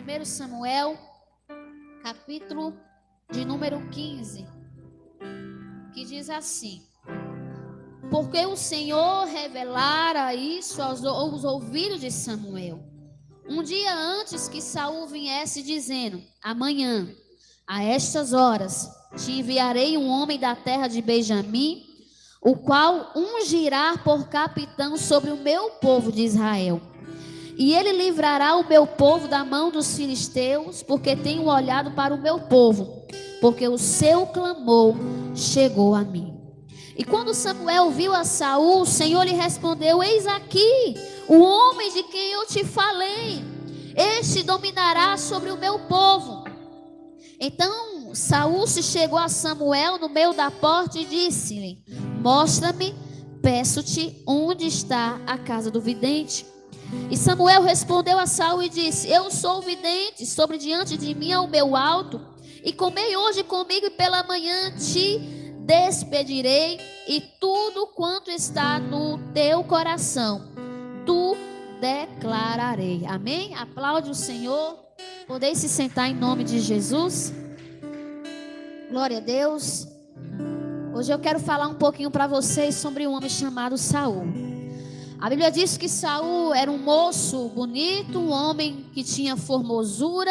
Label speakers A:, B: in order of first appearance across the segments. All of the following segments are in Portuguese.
A: 1 Samuel, capítulo de número 15, que diz assim: porque o Senhor revelara isso aos ouvidos de Samuel, um dia antes que Saul viesse, dizendo: amanhã, a estas horas, te enviarei um homem da terra de Benjamim, o qual ungirá por capitão sobre o meu povo de Israel. E ele livrará o meu povo da mão dos filisteus, porque tenho olhado para o meu povo, porque o seu clamor chegou a mim. E quando Samuel viu a Saul, o Senhor lhe respondeu: eis aqui o homem de quem eu te falei, este dominará sobre o meu povo. Então Saul se chegou a Samuel no meio da porta e disse-lhe: mostra-me, peço-te, onde está a casa do vidente. E Samuel respondeu a Saul e disse: eu sou o vidente, sobre diante de mim é o meu alto, e comei hoje comigo, e pela manhã te despedirei, e tudo quanto está no teu coração tu declararei. Amém? Aplaude o Senhor. Podeis se sentar em nome de Jesus. Glória a Deus. Hoje eu quero falar um pouquinho para vocês sobre um homem chamado Saul. A Bíblia diz que Saul era um moço bonito, um homem que tinha formosura,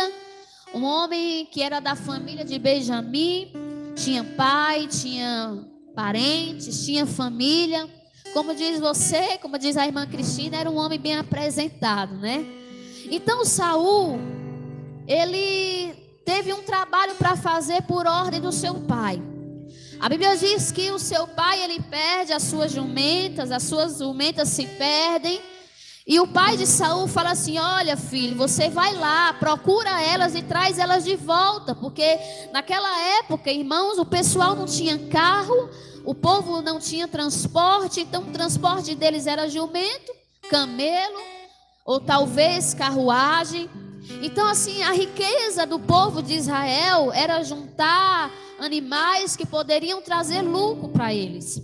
A: um homem que era da família de Benjamim, tinha pai, tinha parentes, tinha família. Como diz você, como diz a irmã Cristina, era um homem bem apresentado, né? Então Saul, ele teve um trabalho para fazer por ordem do seu pai. A Bíblia diz que o seu pai, ele perde as suas jumentas se perdem. E o pai de Saul fala assim: olha, filho, você vai lá, procura elas e traz elas de volta. Porque naquela época, irmãos, o pessoal não tinha carro, o povo não tinha transporte. Então o transporte deles era jumento, camelo, ou talvez carruagem. Então assim, a riqueza do povo de Israel era juntar animais que poderiam trazer lucro para eles.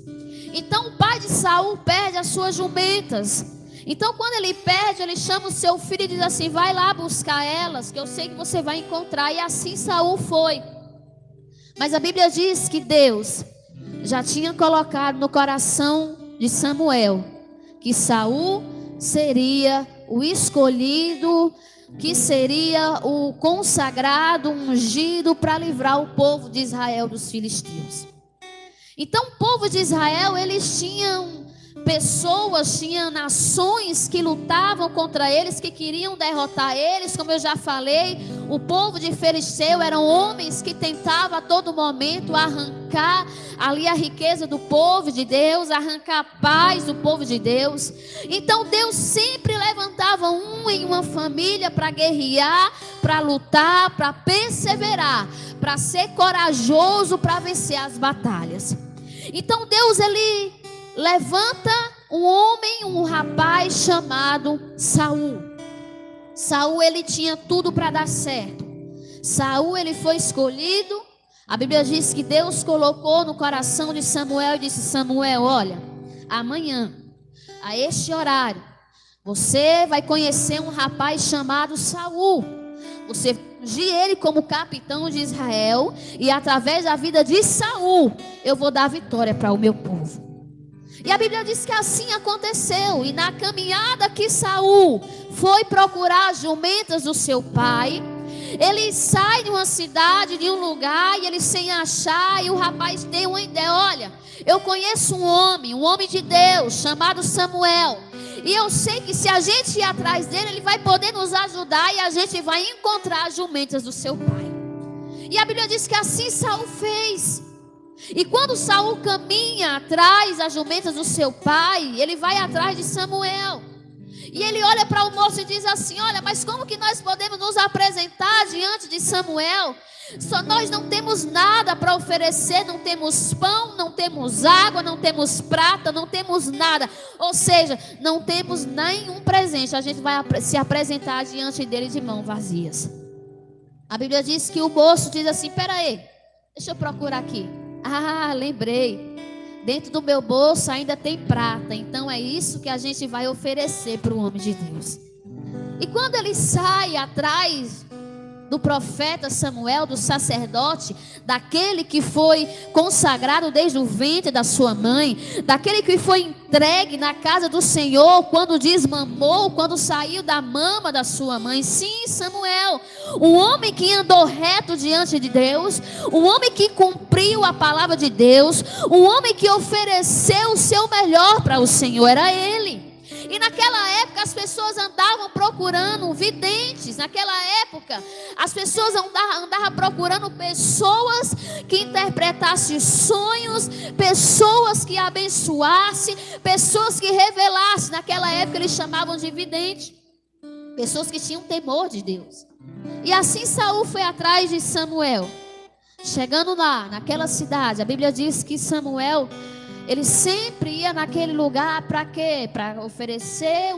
A: Então o pai de Saul perde as suas jumentas. Então quando ele perde, ele chama o seu filho e diz assim: vai lá buscar elas, que eu sei que você vai encontrar. E assim Saul foi. Mas a Bíblia diz que Deus já tinha colocado no coração de Samuel que Saul seria o escolhido, que seria o consagrado, ungido para livrar o povo de Israel dos filisteus. Então o povo de Israel, eles tinham pessoas, tinham nações que lutavam contra eles, que queriam derrotar eles. Como eu já falei, o povo de Filisteu eram homens que tentavam a todo momento arrancar ali a riqueza do povo de Deus, arrancar a paz do povo de Deus. Então Deus sempre levantava um em uma família para guerrear, para lutar, para perseverar, para ser corajoso, para vencer as batalhas. Então Deus, ele levanta um homem, um rapaz chamado Saul. Saul, ele tinha tudo para dar certo. Saul, ele foi escolhido. A Bíblia diz que Deus colocou no coração de Samuel e disse: Samuel, olha, amanhã, a este horário, você vai conhecer um rapaz chamado Saul. Você ungir ele como capitão de Israel, e através da vida de Saul eu vou dar vitória para o meu povo. E a Bíblia diz que assim aconteceu. E na caminhada que Saul foi procurar as jumentas do seu pai, ele sai de uma cidade, de um lugar, e ele sem achar. E o rapaz tem uma ideia: olha, eu conheço um homem de Deus, chamado Samuel, e eu sei que se a gente ir atrás dele, ele vai poder nos ajudar, e a gente vai encontrar as jumentas do seu pai. E a Bíblia diz que assim Saul fez. E quando Saul caminha atrás das jumentas do seu pai, ele vai atrás de Samuel. E ele olha para o moço e diz assim: olha, mas como que nós podemos nos apresentar diante de Samuel? Nós não temos nada para oferecer, não temos pão, não temos água, não temos prata, não temos nada. Ou seja, não temos nenhum presente. A gente vai se apresentar diante dele de mãos vazias. A Bíblia diz que o moço diz assim: peraí, deixa eu procurar aqui. Ah, lembrei. Dentro do meu bolso ainda tem prata. Então é isso que a gente vai oferecer para o homem de Deus. E quando ele sai atrás do profeta Samuel, do sacerdote, daquele que foi consagrado desde o ventre da sua mãe, daquele que foi entregue na casa do Senhor quando desmamou, quando saiu da mama da sua mãe. Sim, Samuel, um homem que andou reto diante de Deus, um homem que cumpriu a palavra de Deus, um homem que ofereceu o seu melhor para o Senhor, era ele. E naquela época as pessoas andavam procurando videntes. Naquela época as pessoas andavam procurando pessoas que interpretassem sonhos, pessoas que abençoassem, pessoas que revelassem. Naquela época eles chamavam de vidente, pessoas que tinham temor de Deus. E assim Saul foi atrás de Samuel. Chegando lá, naquela cidade, a Bíblia diz que Samuel, ele sempre ia naquele lugar para quê? Para oferecer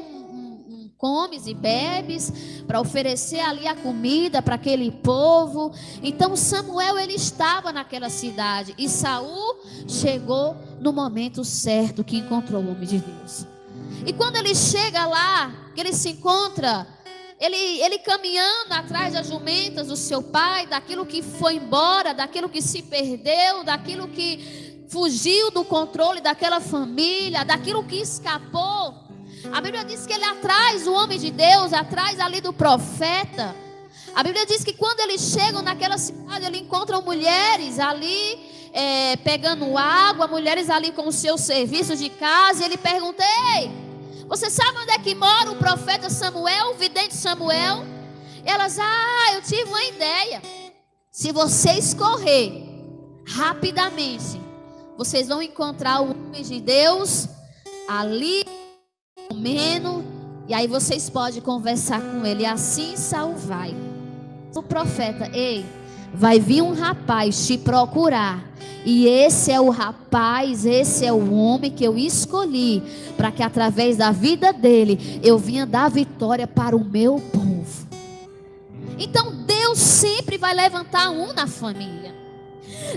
A: comes e bebes, para oferecer ali a comida para aquele povo. Então Samuel, ele estava naquela cidade, e Saul chegou no momento certo que encontrou o homem de Deus. E quando ele chega lá, que ele se encontra, ele caminhando atrás das jumentas do seu pai, daquilo que foi embora, daquilo que se perdeu, daquilo que fugiu do controle daquela família, daquilo que escapou. A Bíblia diz que ele atrás do homem de Deus, atrás ali do profeta. A Bíblia diz que quando eles chegam naquela cidade, eles encontram mulheres ali pegando água, mulheres ali com os seus serviços de casa. E ele pergunta: ei, você sabe onde é que mora o profeta Samuel, o vidente Samuel? Elas: eu tive uma ideia. Se vocês correr rapidamente, vocês vão encontrar o homem de Deus ali comendo, e aí vocês podem conversar com ele. E assim Saul vai. O profeta: ei, vai vir um rapaz te procurar, e esse é o rapaz, esse é o homem que eu escolhi, para que através da vida dele eu vinha dar vitória para o meu povo. Então Deus sempre vai levantar um na família.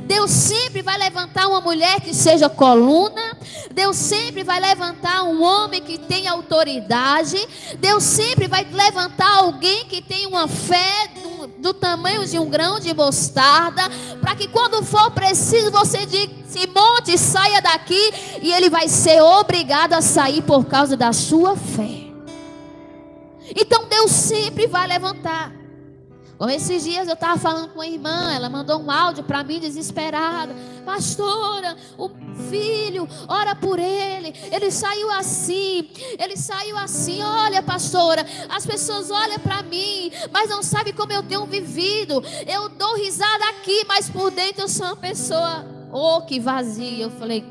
A: Deus sempre vai levantar uma mulher que seja coluna. Deus sempre vai levantar um homem que tenha autoridade. Deus sempre vai levantar alguém que tenha uma fé do tamanho de um grão de mostarda, para que quando for preciso você diga: se monte, saia daqui, e ele vai ser obrigado a sair por causa da sua fé. Então Deus sempre vai levantar. Como esses dias eu estava falando com uma irmã, ela mandou um áudio para mim desesperada: pastora, o filho, ora por ele saiu assim, olha pastora, as pessoas olham para mim, mas não sabem como eu tenho vivido, eu dou risada aqui, mas por dentro eu sou uma pessoa, que vazia. Eu falei: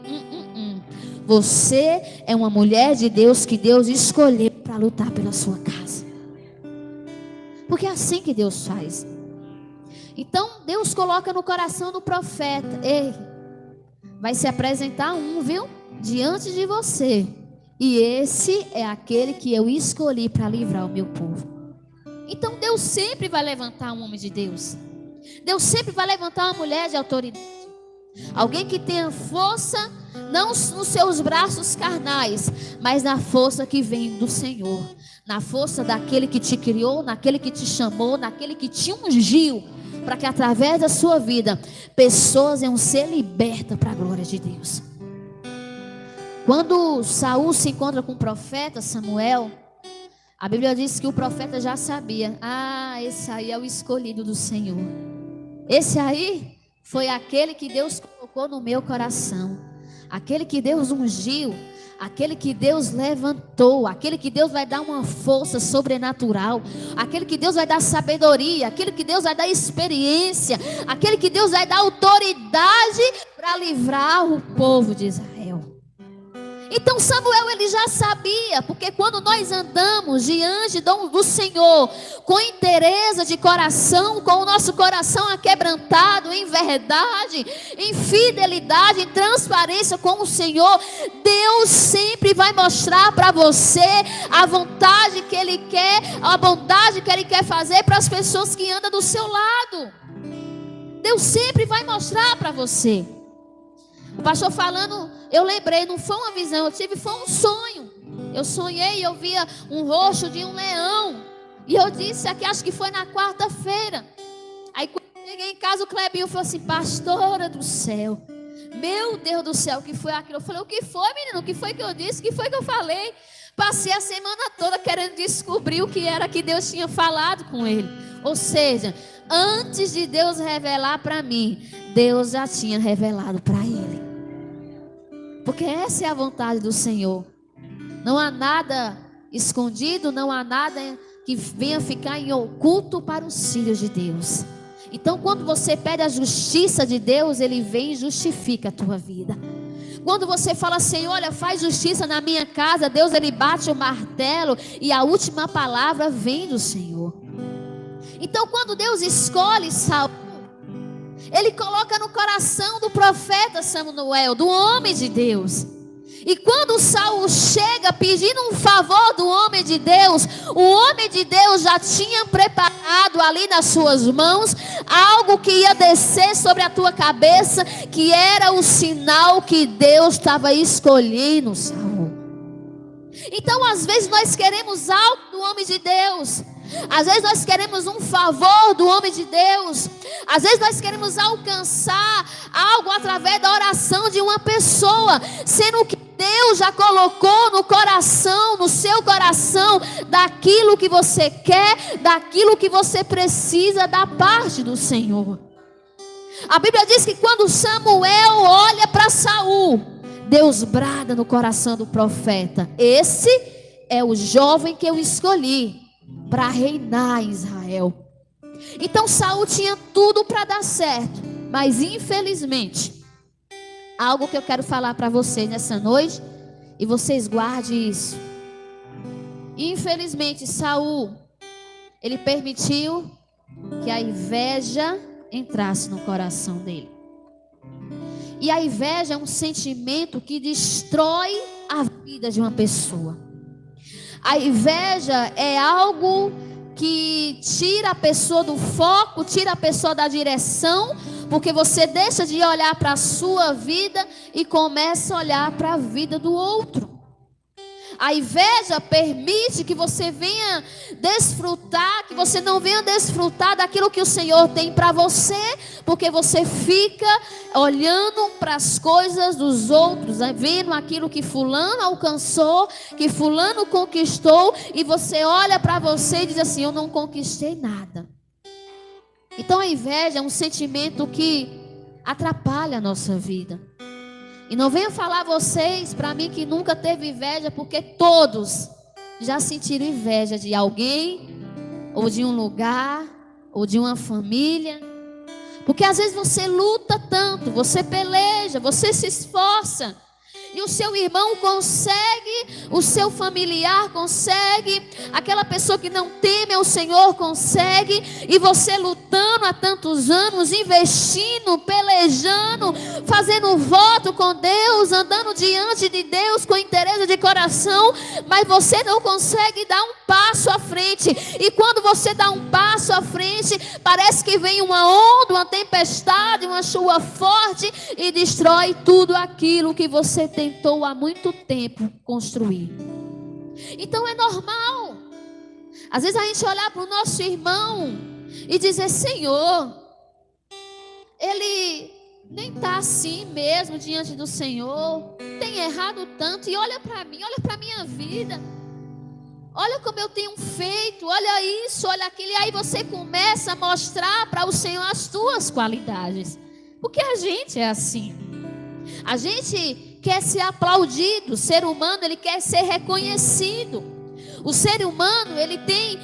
A: você é uma mulher de Deus que Deus escolheu para lutar pela sua casa. Porque é assim que Deus faz. Então Deus coloca no coração do profeta: ei, vai se apresentar viu? Diante de você. E esse é aquele que eu escolhi para livrar o meu povo. Então Deus sempre vai levantar um homem de Deus. Deus sempre vai levantar uma mulher de autoridade. Alguém que tenha força, não nos seus braços carnais, mas na força que vem do Senhor, na força daquele que te criou, naquele que te chamou, naquele que te ungiu, para que através da sua vida pessoas iam ser libertas para a glória de Deus. Quando Saul se encontra com o profeta Samuel, a Bíblia diz que o profeta já sabia: esse aí é o escolhido do Senhor, esse aí foi aquele que Deus colocou no meu coração, aquele que Deus ungiu, aquele que Deus levantou, aquele que Deus vai dar uma força sobrenatural, aquele que Deus vai dar sabedoria, aquele que Deus vai dar experiência, aquele que Deus vai dar autoridade para livrar o povo de Israel. Então Samuel, ele já sabia, porque quando nós andamos diante do Senhor com inteireza de coração, com o nosso coração aquebrantado em verdade, em fidelidade, em transparência com o Senhor, Deus sempre vai mostrar para você a vontade que Ele quer, a bondade que Ele quer fazer para as pessoas que andam do seu lado. Deus sempre vai mostrar para você. O pastor falando, eu lembrei, não foi uma visão, foi um sonho. Eu sonhei e eu via um rosto de um leão E eu disse aqui, acho que foi na quarta-feira. Aí quando eu cheguei em casa, o Clebinho falou assim: pastora do céu, meu Deus do céu, o que foi aquilo? Eu falei: o que foi, menino? O que foi que eu disse? O que foi que eu falei? Passei a semana toda querendo descobrir o que era que Deus tinha falado com ele. Ou seja, antes de Deus revelar para mim, Deus já tinha revelado para ele. Porque essa é a vontade do Senhor. Não há nada escondido, não há nada que venha ficar em oculto para os filhos de Deus. Então, quando você pede a justiça de Deus, Ele vem e justifica a tua vida. Quando você fala: Senhor, olha, faz justiça na minha casa, Deus, Ele bate o martelo e a última palavra vem do Senhor. Então, quando Deus escolhe Saul, Ele coloca no coração do profeta Samuel, do homem de Deus. E quando Saul chega pedindo um favor do homem de Deus, o homem de Deus já tinha preparado ali nas suas mãos algo que ia descer sobre a tua cabeça, que era o sinal que Deus estava escolhendo Saul. Então, às vezes nós queremos algo do homem de Deus. Às vezes nós queremos um favor do homem de Deus. Às vezes nós queremos alcançar algo através da oração de uma pessoa, sendo que Deus já colocou no coração, no seu coração, daquilo que você quer, daquilo que você precisa da parte do Senhor. A Bíblia diz que quando Samuel olha para Saul, Deus brada no coração do profeta: esse é o jovem que eu escolhi para reinar em Israel. Então Saul tinha tudo para dar certo, mas infelizmente, algo que eu quero falar para vocês nessa noite, e vocês guardem isso. Infelizmente, Saul, ele permitiu que a inveja entrasse no coração dele. E a inveja é um sentimento que destrói a vida de uma pessoa. A inveja é algo que tira a pessoa do foco, tira a pessoa da direção, porque você deixa de olhar para a sua vida e começa a olhar para a vida do outro. A inveja permite que você venha desfrutar, que você não venha desfrutar daquilo que o Senhor tem para você, porque você fica olhando para as coisas dos outros, vendo aquilo que fulano alcançou, que fulano conquistou, e você olha para você e diz assim: eu não conquistei nada. Então a inveja é um sentimento que atrapalha a nossa vida. E não venha falar vocês para mim que nunca teve inveja, porque todos já sentiram inveja de alguém, ou de um lugar, ou de uma família. Porque às vezes você luta tanto, você peleja, você se esforça, e o seu irmão consegue, o seu familiar consegue, aquela pessoa que não teme ao Senhor consegue, e você lutando há tantos anos, investindo, pelejando, fazendo voto com Deus, andando diante de Deus com interesse de coração, mas você não consegue dar um passo à frente. E quando você dá um passo à frente, parece que vem uma onda, uma tempestade, uma chuva forte e destrói tudo aquilo que você tentou há muito tempo construir. Então é normal, às vezes, a gente olhar para o nosso irmão e dizer: Senhor, ele nem está assim mesmo diante do Senhor, tem errado tanto, e olha para mim, olha para a minha vida, olha como eu tenho feito, olha isso, olha aquilo. E aí você começa a mostrar para o Senhor as tuas qualidades, porque a gente é assim. A gente quer ser aplaudido. O ser humano, ele quer ser reconhecido. O ser humano, ele tem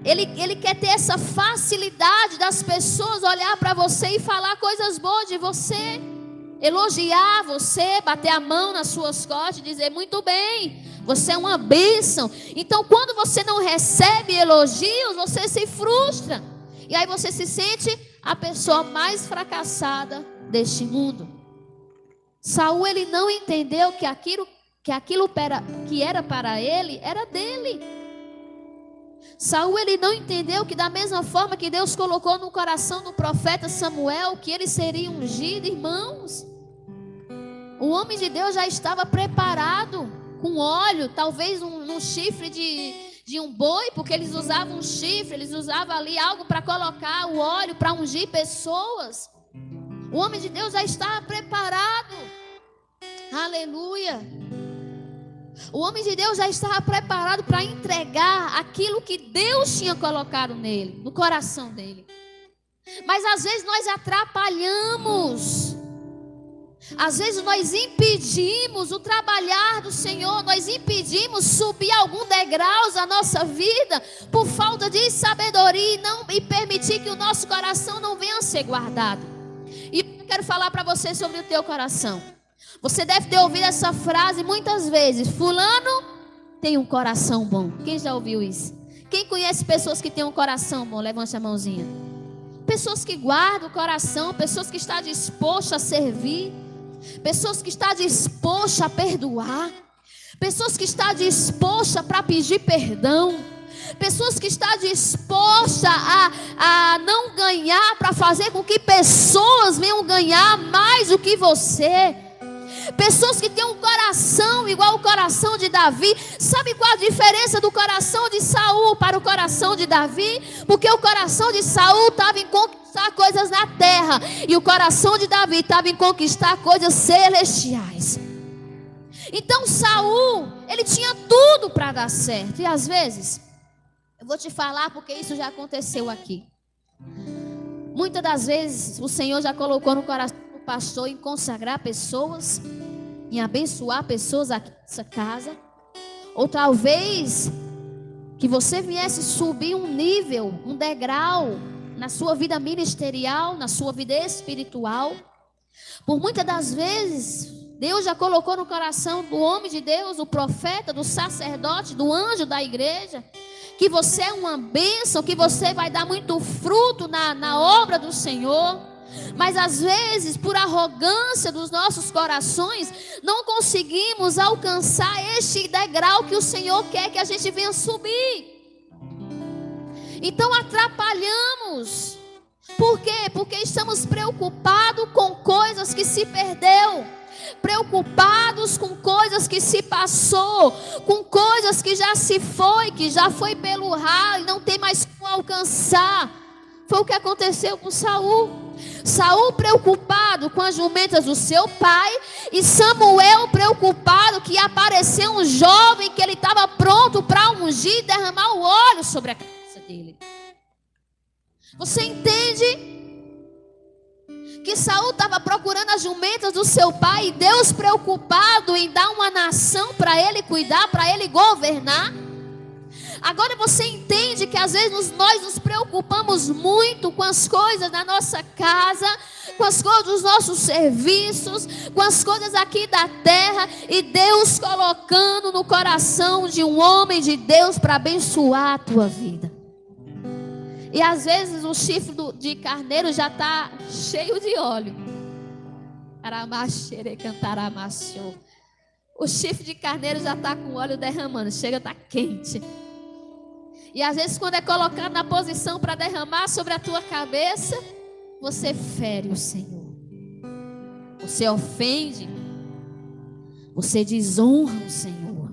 A: ele quer ter essa facilidade das pessoas olhar para você e falar coisas boas de você, elogiar você, bater a mão nas suas costas e dizer: muito bem, você é uma bênção. Então, quando você não recebe elogios, você se frustra, e aí você se sente a pessoa mais fracassada deste mundo. Saul, ele não entendeu que aquilo que era para ele, era dele. Saul, ele não entendeu que da mesma forma que Deus colocou no coração do profeta Samuel, que ele seria ungido, irmãos. O homem de Deus já estava preparado com óleo, talvez num chifre de de um boi, porque eles usavam um chifre, eles usavam ali algo para colocar o óleo, para ungir pessoas. O homem de Deus já estava preparado. Aleluia. O homem de Deus já estava preparado para entregar aquilo que Deus tinha colocado nele, no coração dele. Mas às vezes nós atrapalhamos. Às vezes nós impedimos o trabalhar do Senhor. Nós impedimos subir algum degrau na nossa vida por falta de sabedoria e permitir que o nosso coração não venha a ser guardado. E eu quero falar para você sobre o teu coração. Você deve ter ouvido essa frase muitas vezes: fulano tem um coração bom. Quem já ouviu isso? Quem conhece pessoas que têm um coração bom? Levante a mãozinha. Pessoas que guardam o coração, pessoas que estão dispostas a servir, pessoas que estão dispostas a perdoar, pessoas que estão dispostas para pedir perdão, pessoas que estão dispostas a não ganhar para fazer com que pessoas venham ganhar mais do que você. Pessoas que têm um coração igual ao coração de Davi. Sabe qual a diferença do coração de Saul para o coração de Davi? Porque o coração de Saul estava em conquistar coisas na terra, e o coração de Davi estava em conquistar coisas celestiais. Então Saul, ele tinha tudo para dar certo. E às vezes, eu vou te falar porque isso já aconteceu aqui. Muitas das vezes o Senhor já colocou no coração do pastor em consagrar pessoas, em abençoar pessoas aqui nessa casa. Ou talvez que você viesse subir um nível, um degrau na sua vida ministerial, na sua vida espiritual. Por muitas das vezes Deus já colocou no coração do homem de Deus, do profeta, do sacerdote, do anjo da igreja, que você é uma bênção, que você vai dar muito fruto na obra do Senhor. Mas às vezes, por arrogância dos nossos corações, não conseguimos alcançar este degrau que o Senhor quer que a gente venha subir. Então atrapalhamos. Por quê? Porque estamos preocupados com coisas que se perdeu, preocupados com coisas que se passou, com coisas que já se foi, que já foi pelo ralo e não tem mais como alcançar. Foi o que aconteceu com Saul. Saul preocupado com as jumentas do seu pai, e Samuel preocupado que apareceu um jovem que ele estava pronto para ungir e derramar o óleo sobre a cabeça dele. Você entende? Que Saul estava procurando as jumentas do seu pai, e Deus preocupado em dar uma nação para ele cuidar, para ele governar. Agora você entende que às vezes nós nos preocupamos muito com as coisas da nossa casa, com as coisas dos nossos serviços, com as coisas aqui da terra, e Deus colocando no coração de um homem de Deus para abençoar a tua vida. E às vezes o chifre de carneiro já está cheio de óleo. O chifre de carneiro já está com óleo derramando, chega, está quente. E às vezes quando é colocado na posição para derramar sobre a tua cabeça, você fere o Senhor. Você ofende. Você desonra o Senhor.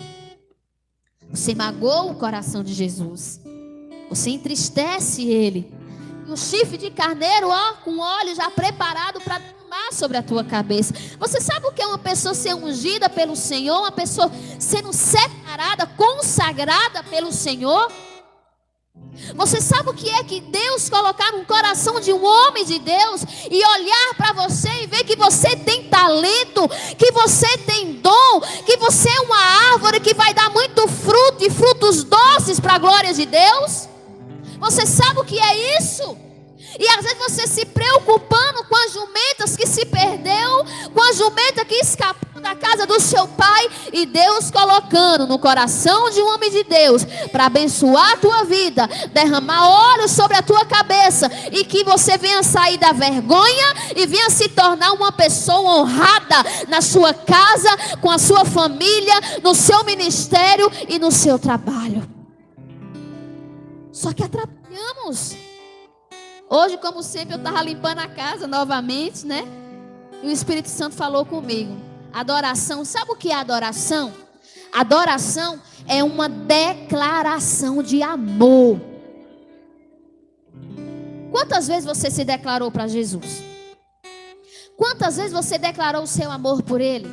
A: Você magoa o coração de Jesus. Você entristece ele. E o chifre de carneiro, com óleo já preparado para derramar sobre a tua cabeça. Você sabe o que é uma pessoa ser ungida pelo Senhor? Uma pessoa sendo separada, consagrada pelo Senhor? Você sabe o que é que Deus colocar no coração de um homem de Deus e olhar para você e ver que você tem talento, que você tem dom, que você é uma árvore que vai dar muito fruto e frutos doces para a glória de Deus? Você sabe o que é isso? E às vezes você se preocupando com as jumentas que se perdeu, com a jumenta que escapou da casa do seu pai, e Deus colocando no coração de um homem de Deus para abençoar a tua vida, derramar óleo sobre a tua cabeça, e que você venha sair da vergonha e venha se tornar uma pessoa honrada na sua casa, com a sua família, no seu ministério e no seu trabalho. Só que atrapalhamos. Hoje, como sempre, eu estava limpando a casa novamente, né? E o Espírito Santo falou comigo. Adoração, sabe o que é adoração? Adoração é uma declaração de amor. Quantas vezes você se declarou para Jesus? Quantas vezes você declarou o seu amor por Ele?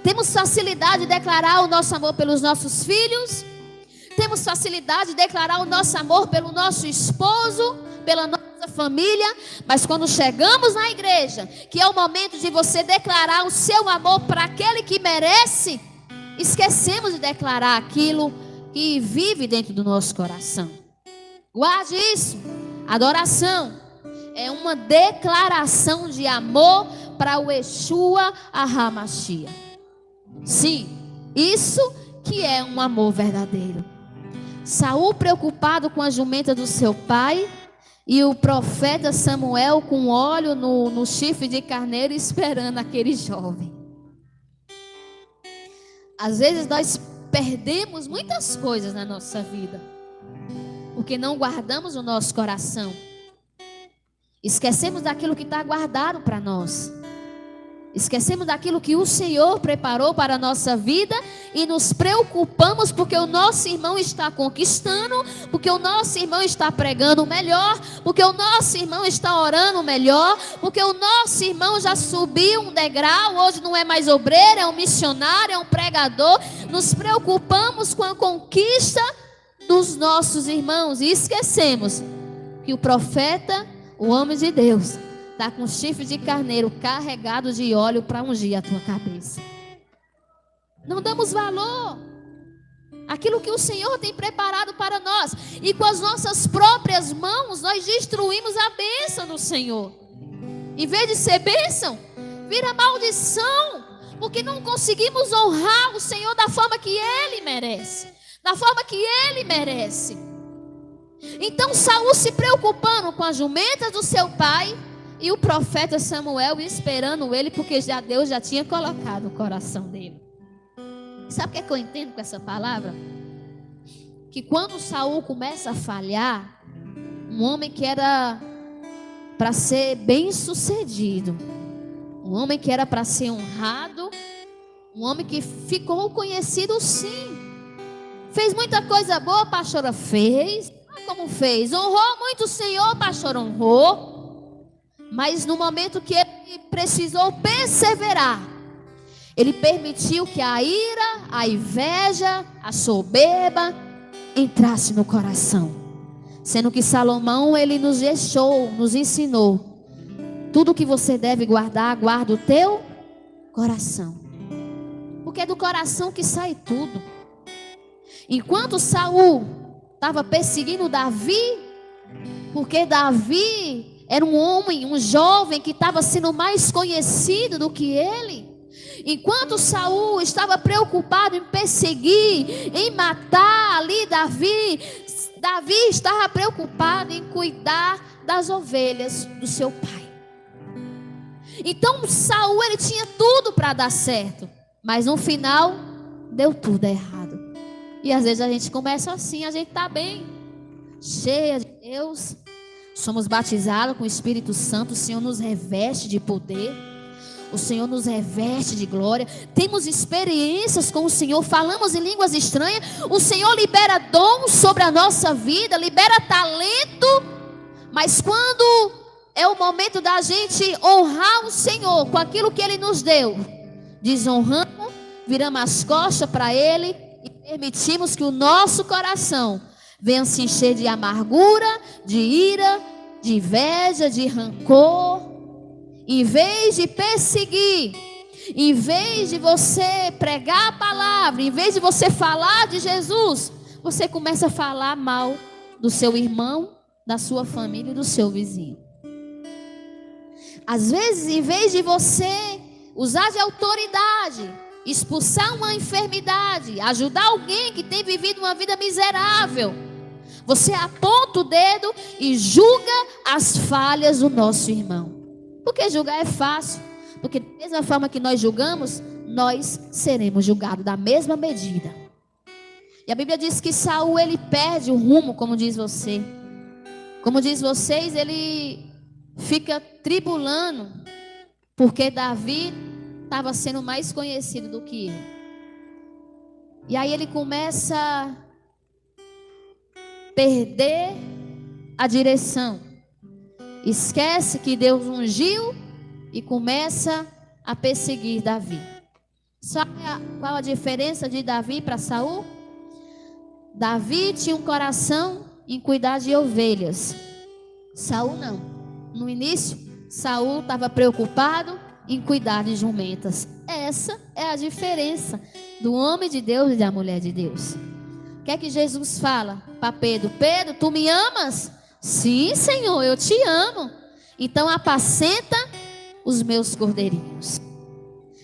A: Temos facilidade de declarar o nosso amor pelos nossos filhos. Temos facilidade de declarar o nosso amor pelo nosso esposo, pela nossa família. Mas quando chegamos na igreja, que é o momento de você declarar o seu amor para aquele que merece, esquecemos de declarar aquilo que vive dentro do nosso coração. Guarde isso. Adoração é uma declaração de amor para o Yeshua HaMashiach. Sim, isso que é um amor verdadeiro. Saul preocupado com a jumenta do seu pai, e o profeta Samuel com óleo no chifre de carneiro esperando aquele jovem. Às vezes nós perdemos muitas coisas na nossa vida, porque não guardamos o nosso coração. Esquecemos daquilo que está guardado para nós. Esquecemos daquilo que o Senhor preparou para a nossa vida e nos preocupamos porque o nosso irmão está conquistando, porque o nosso irmão está pregando melhor, porque o nosso irmão está orando melhor, porque o nosso irmão já subiu um degrau, hoje não é mais obreiro, é um missionário, é um pregador. Nos preocupamos com a conquista dos nossos irmãos e esquecemos que o profeta, o homem de Deus, está com chifre de carneiro carregado de óleo para ungir a tua cabeça. Não damos valor àquilo que o Senhor tem preparado para nós. E com as nossas próprias mãos nós destruímos a bênção do Senhor. Em vez de ser bênção, vira maldição. Porque não conseguimos honrar o Senhor da forma que Ele merece. Da forma que Ele merece. Então Saul se preocupando com as jumentas do seu pai, e o profeta Samuel esperando ele, porque Deus já tinha colocado o coração dele. Sabe o que é que eu entendo com essa palavra? Que quando Saul começa a falhar, um homem que era para ser bem sucedido, um homem que era para ser honrado, um homem que ficou conhecido sim, fez muita coisa boa, pastora, fez. Como fez? Honrou muito o Senhor, pastor, honrou. Mas no momento que ele precisou perseverar, ele permitiu que a ira, a inveja, a soberba entrasse no coração. Sendo que Salomão, ele nos deixou, nos ensinou: tudo que você deve guardar, guarda o teu coração. Porque é do coração que sai tudo. Enquanto Saul estava perseguindo Davi, porque Davi era um homem, um jovem que estava sendo mais conhecido do que ele. Enquanto Saul estava preocupado em perseguir, em matar ali Davi, Davi estava preocupado em cuidar das ovelhas do seu pai. Então Saul, ele tinha tudo para dar certo, mas no final deu tudo errado. E às vezes a gente começa assim, a gente está bem, cheia de Deus, somos batizados com o Espírito Santo, o Senhor nos reveste de poder, o Senhor nos reveste de glória, temos experiências com o Senhor, falamos em línguas estranhas, o Senhor libera dons sobre a nossa vida, libera talento, mas quando é o momento da gente honrar o Senhor com aquilo que Ele nos deu, desonramos, viramos as costas para Ele e permitimos que o nosso coração venha se encher de amargura, de ira, de inveja, de rancor. Em vez de perseguir, em vez de você pregar a palavra, em vez de você falar de Jesus, você começa a falar mal do seu irmão, da sua família e do seu vizinho. Às vezes, em vez de você usar de autoridade, expulsar uma enfermidade, ajudar alguém que tem vivido uma vida miserável, você aponta o dedo e julga as falhas do nosso irmão. Porque julgar é fácil. Porque da mesma forma que nós julgamos, nós seremos julgados da mesma medida. E a Bíblia diz que Saul, ele perde o rumo, como diz você. Como diz vocês, ele fica tribulando, porque Davi estava sendo mais conhecido do que ele. E aí ele começa a perder a direção. Esquece que Deus ungiu e começa a perseguir Davi. Sabe qual a diferença de Davi para Saul? Davi tinha um coração em cuidar de ovelhas. Saul não. No início, Saul estava preocupado em cuidar de jumentas. Essa é a diferença do homem de Deus e da mulher de Deus. O que é que Jesus fala para Pedro? Pedro, tu me amas? Sim, Senhor, eu te amo. Então apacenta os meus cordeirinhos.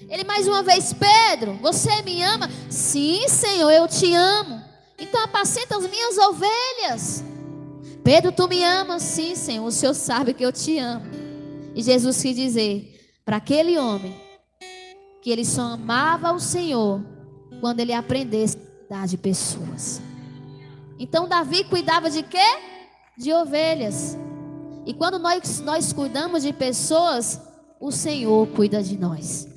A: Ele mais uma vez, Pedro, você me ama? Sim, Senhor, eu te amo. Então apacenta as minhas ovelhas. Pedro, tu me amas? Sim, Senhor, o Senhor sabe que eu te amo. E Jesus quis dizer para aquele homem que ele só amava o Senhor quando ele aprendesse a cuidar de pessoas. Então Davi cuidava de quê? De ovelhas. E quando nós cuidamos de pessoas, o Senhor cuida de nós.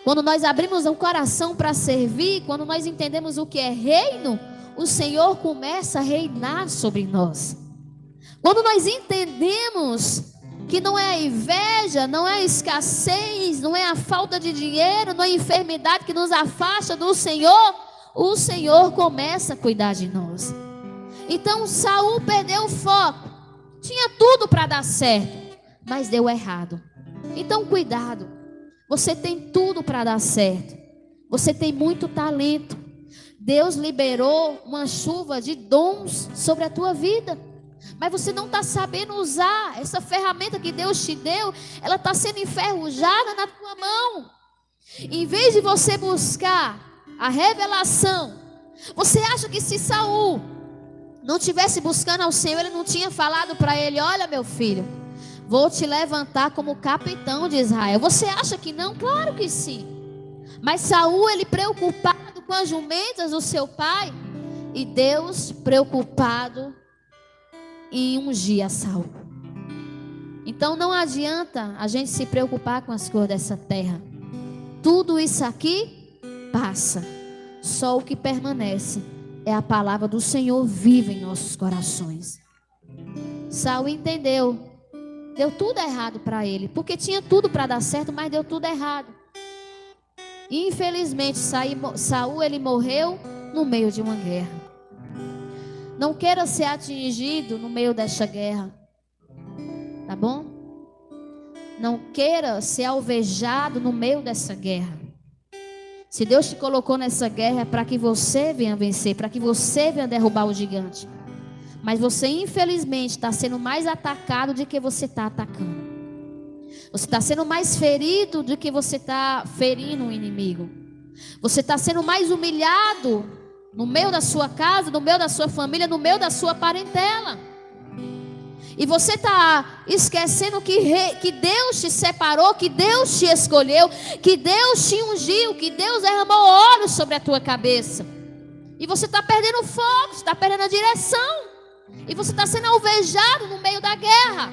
A: Quando nós abrimos o coração para servir, quando nós entendemos o que é reino, o Senhor começa a reinar sobre nós. Quando nós entendemos que não é a inveja, não é a escassez, não é a falta de dinheiro, não é a enfermidade que nos afasta do Senhor, o Senhor começa a cuidar de nós. Então Saul perdeu o foco. Tinha tudo para dar certo, mas deu errado. Então cuidado. Você tem tudo para dar certo. Você tem muito talento. Deus liberou uma chuva de dons sobre a tua vida. Mas você não está sabendo usar essa ferramenta que Deus te deu. Ela está sendo enferrujada na tua mão. Em vez de você buscar a revelação, você acha que se Saul não tivesse buscando ao Senhor, ele não tinha falado para ele: olha, meu filho, vou te levantar como capitão de Israel. Você acha que não? Claro que sim. Mas Saul, ele preocupado com as jumentas do seu pai, e Deus preocupado em ungir a Saul. Então não adianta a gente se preocupar com as coisas dessa terra. Tudo isso aqui passa. Só o que permanece é a palavra do Senhor viva em nossos corações. Saul entendeu. Deu tudo errado para ele, porque tinha tudo para dar certo, mas deu tudo errado. Infelizmente, Saul, ele morreu no meio de uma guerra. Não queira ser atingido no meio desta guerra, tá bom? Não queira ser alvejado no meio dessa guerra. Se Deus te colocou nessa guerra, é para que você venha vencer, para que você venha derrubar o gigante. Mas você, infelizmente, está sendo mais atacado do que você está atacando. Você está sendo mais ferido do que você está ferindo o inimigo. Você está sendo mais humilhado no meio da sua casa, no meio da sua família, no meio da sua parentela. E você está esquecendo que Deus te separou, que Deus te escolheu, que Deus te ungiu, que Deus derramou óleo sobre a tua cabeça. E você está perdendo o foco, você está perdendo a direção. E você está sendo alvejado no meio da guerra.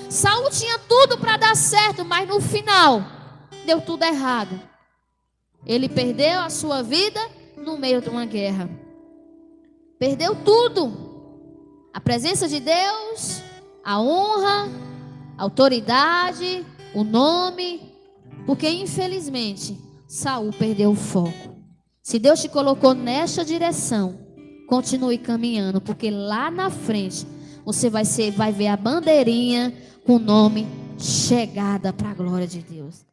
A: Saul tinha tudo para dar certo, mas no final deu tudo errado. Ele perdeu a sua vida no meio de uma guerra. Perdeu tudo. A presença de Deus, a honra, a autoridade, o nome. Porque infelizmente Saul perdeu o foco. Se Deus te colocou nesta direção, continue caminhando, porque lá na frente você vai ver a bandeirinha com o nome chegada para a glória de Deus.